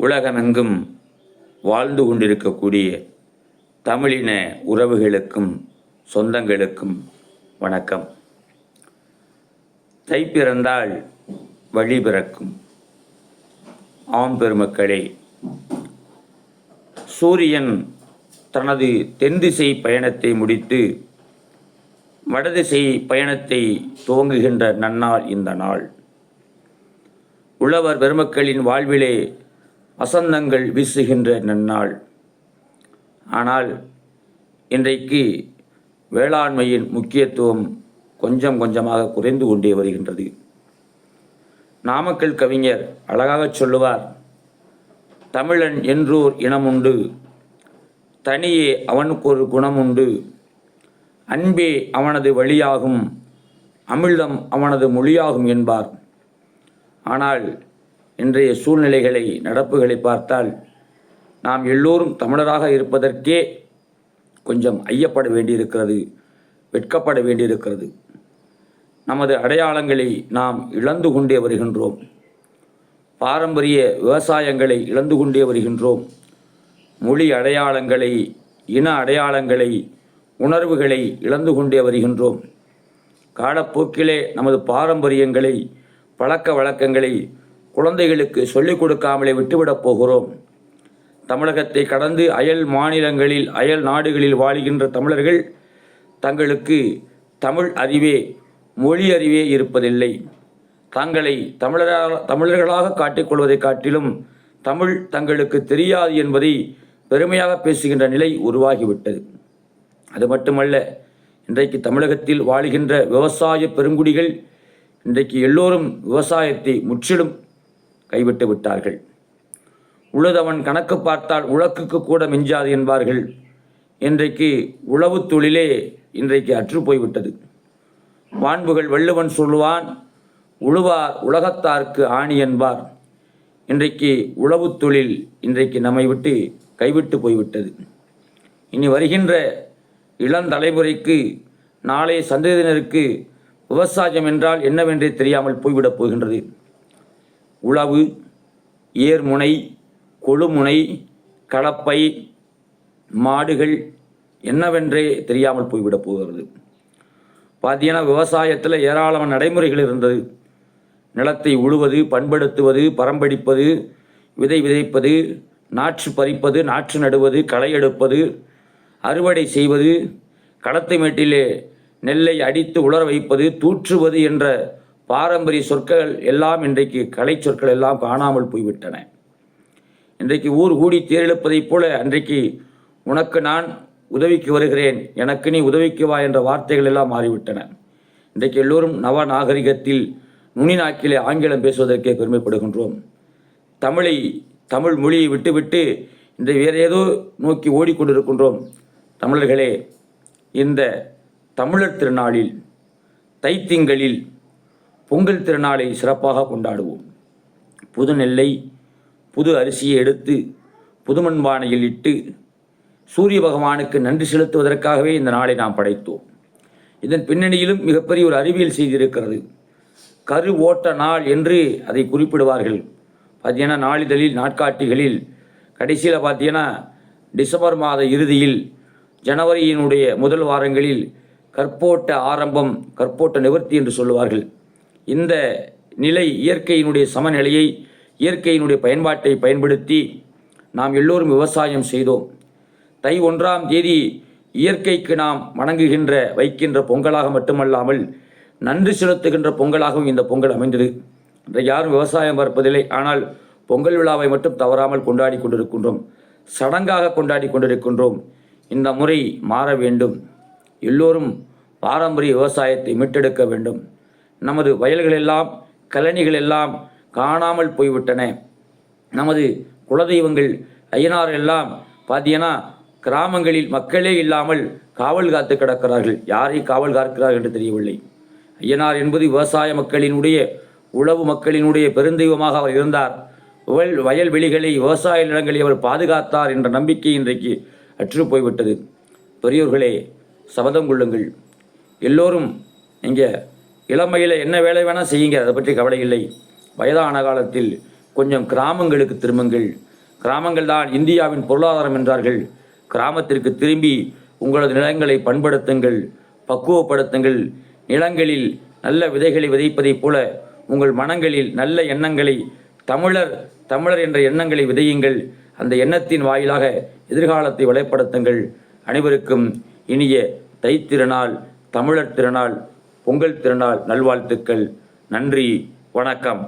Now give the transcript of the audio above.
உலகமெங்கும் வாழ்ந்து கொண்டிருக்கக்கூடிய தமிழின உறவுகளுக்கும் சொந்தங்களுக்கும் வணக்கம். தை பிறந்தால் வழி பிறக்கும். ஆம் பெருமக்களே, சூரியன் தனது தென்திசை பயணத்தை முடித்து வடதிசை பயணத்தை துவங்குகின்ற நன்னாள் இந்த நாள். உழவர் பெருமக்களின் வாழ்விலே வசந்தங்கள் வீசுகின்ற நன்னாள். ஆனால் இன்றைக்கு வேளாண்மையின் முக்கியத்துவம் கொஞ்சம் கொஞ்சமாக குறைந்து கொண்டே வருகின்றது. நாமக்கல் கவிஞர் அழகாக சொல்லுவார், தமிழன் என்றோர் இனமுண்டு, தனியே அவனுக்கு ஒரு குணமுண்டு, அன்பே அவனது வழியாகும், அமிழ்தம் அவனது மொழியாகும் என்பார். ஆனால் இன்றைய சூழ்நிலைகளை நடப்புகளை பார்த்தால் நாம் எல்லோரும் தமிழராக இருப்பதற்கே கொஞ்சம் ஐயப்பட வேண்டியிருக்கிறது, வெட்கப்பட வேண்டியிருக்கிறது. நமது அடையாளங்களை நாம் இழந்து கொண்டே வருகின்றோம். பாரம்பரிய விவசாயங்களை இழந்து கொண்டே வருகின்றோம். மொழி அடையாளங்களை, இன அடையாளங்களை, உணர்வுகளை இழந்து கொண்டே வருகின்றோம். காலப்போக்கிலே நமது பாரம்பரியங்களை, பழக்க வழக்கங்களை குழந்தைகளுக்கு சொல்லிக் கொடுக்காமலே விட்டுவிடப் போகிறோம். தமிழகத்தை கடந்து அயல் மாநிலங்களில், அயல் நாடுகளில் வாழ்கின்ற தமிழர்கள் தங்களுக்கு தமிழ் அறிவே, மொழி அறிவே இருப்பதில்லை. தங்களை தமிழர்களாக காட்டிக்கொள்வதை காட்டிலும் தமிழ் தங்களுக்கு தெரியாது என்பதை பெருமையாக பேசுகின்ற நிலை உருவாகிவிட்டது. அது மட்டுமல்ல, இன்றைக்கு தமிழகத்தில் வாழ்கின்ற விவசாய பெருங்குடிகள் இன்றைக்கு எல்லோரும் விவசாயத்தை முற்றிலும் கைவிட்டு விட்டார்கள். உழுதவன் கணக்கு பார்த்தால் உழக்குக்கு கூட மிஞ்சாது என்பார்கள். இன்றைக்கு உழவு தொழிலே இன்றைக்கு அற்று போய்விட்டது. வான்புகள் வள்ளுவன் சொல்லுவான், உழுவார் உலகத்தார்க்கு ஆணி என்பார். இன்றைக்கு உழவு தொழில் இன்றைக்கு நம்மை விட்டு கைவிட்டு போய்விட்டது. இனி வருகின்ற இளந்தலைமுறைக்கு, நாளைய சந்ததியினருக்கு விவசாயம் என்றால் என்னவென்றே தெரியாமல் போய்விடப் போகின்றது. உழவு, ஏர்முனை, கொழுமுனை, கலப்பை, மாடுகள் என்னவென்றே தெரியாமல் போய்விடப் போகிறது. பார்த்தீங்கன்னா விவசாயத்தில் ஏராளமான நடைமுறைகள் இருந்தது. நிலத்தை உழுவது, பண்படுத்துவது, பரம்படிப்பது, விதை விதைப்பது, நாற்று பறிப்பது, நாற்று நடுவது, களை எடுப்பது, அறுவடை செய்வது, களத்து மேட்டிலே நெல்லை அடித்து உலர வைப்பது, தூற்றுவது என்ற பாரம்பரிய சொற்கள் எல்லாம் இன்றைக்கு கலை சொற்கள் எல்லாம் காணாமல் போய்விட்டன. இன்றைக்கு ஊர் கூடி தேர்தெடுப்பதைப் போல அன்றைக்கு உனக்கு நான் உதவிக்கு வருகிறேன், எனக்கு நீ உதவிக்கு வா என்ற வார்த்தைகள் எல்லாம் மாறிவிட்டன. இன்றைக்கு எல்லோரும் நவ நாகரிகத்தில் நுனி நாக்கிலே ஆங்கிலம் பேசுவதற்கே பெருமைப்படுகின்றோம். தமிழ் மொழியை விட்டுவிட்டு இந்த வேறு ஏதோ நோக்கி ஓடிக்கொண்டிருக்கின்றோம். தமிழர்களே, இந்த தமிழர் திருநாளில், தைத்திங்களில் பொங்கல் திருநாளை சிறப்பாக கொண்டாடுவோம். புது நெல்லை, புது அரிசியை எடுத்து புதுமண்பானையில் இட்டு சூரிய பகவானுக்கு நன்றி செலுத்துவதற்காகவே இந்த நாளை நாம் படைத்தோம். இதன் பின்னணியிலும் மிகப்பெரிய ஒரு அறிவியல் செய்தி இருக்கிறது. கரு ஓட்ட நாள் என்று அதை குறிப்பிடுவார்கள். பார்த்தீங்கன்னா நாளிதழில், நாட்காட்டிகளில் கடைசியில் பார்த்தீங்கன்னா டிசம்பர் மாத இறுதியில், ஜனவரியினுடைய முதல் வாரங்களில் கற்போட்ட ஆரம்பம், கற்போட்ட நிவர்த்தி என்று சொல்லுவார்கள். இந்த நிலை இயற்கையினுடைய சமநிலையை, இயற்கையினுடைய பயன்பாட்டை பயன்படுத்தி நாம் எல்லோரும் விவசாயம் செய்தோம். தை 1ஆம் தேதி இயற்கைக்கு நாம் வணங்குகின்ற, வைக்கின்ற பொங்கலாக மட்டுமல்லாமல் நன்றி செலுத்துகின்ற பொங்கலாகவும் இந்த பொங்கல் அமைந்தது. இன்றைக்கு யாரும் விவசாயம் பார்ப்பதில்லை. ஆனால் பொங்கல் விழாவை மட்டும் தவறாமல் கொண்டாடி கொண்டிருக்கின்றோம், சடங்காக கொண்டாடி கொண்டிருக்கின்றோம். இந்த முறை மாற வேண்டும். எல்லோரும் பாரம்பரிய விவசாயத்தை மீட்டெடுக்க வேண்டும். நமது வயல்களெல்லாம், கழனிகள் எல்லாம் காணாமல் போய்விட்டன. நமது குலதெய்வங்கள், ஐயனார் எல்லாம் பார்த்தீங்கன்னா கிராமங்களில் மக்களே இல்லாமல் காவல் காத்து கிடக்கிறார்கள். யாரை காவல் காக்கிறார்கள் என்று தெரியவில்லை. ஐயனார் என்பது விவசாய மக்களினுடைய, உழவு மக்களினுடைய பெருந்தெய்வமாக அவர் இருந்தார். வயல்வெளிகளை, விவசாய நிலங்களை அவர் பாதுகாத்தார் என்ற நம்பிக்கை இன்றைக்கு அற்று போய்விட்டது. பெரியோர்களே, சபதம் கொள்ளுங்கள். எல்லோரும் நீங்கள் இளமையில் என்ன வேலை வேணால் செய்யுங்க, அதை பற்றி கவலை இல்லை. வயதான காலத்தில் கொஞ்சம் கிராமங்களுக்கு திரும்புங்கள். கிராமங்கள் தான் இந்தியாவின் பொருளாதாரம் என்றார்கள். கிராமத்திற்கு திரும்பி உங்களது நிலங்களை பண்படுத்துங்கள், பக்குவப்படுத்துங்கள். நிலங்களில் நல்ல விதைகளை விதைப்பதைப் போல உங்கள் மனங்களில் நல்ல எண்ணங்களை, தமிழர் தமிழர் என்ற எண்ணங்களை விதையுங்கள். அந்த எண்ணத்தின் வாயிலாக எதிர்காலத்தை வளப்படுத்துங்கள். அனைவருக்கும் இனிய தைத்திருநாள், தமிழர் திருநாள், பொங்கல் திருநாள் நல்வாழ்த்துக்கள். நன்றி, வணக்கம்.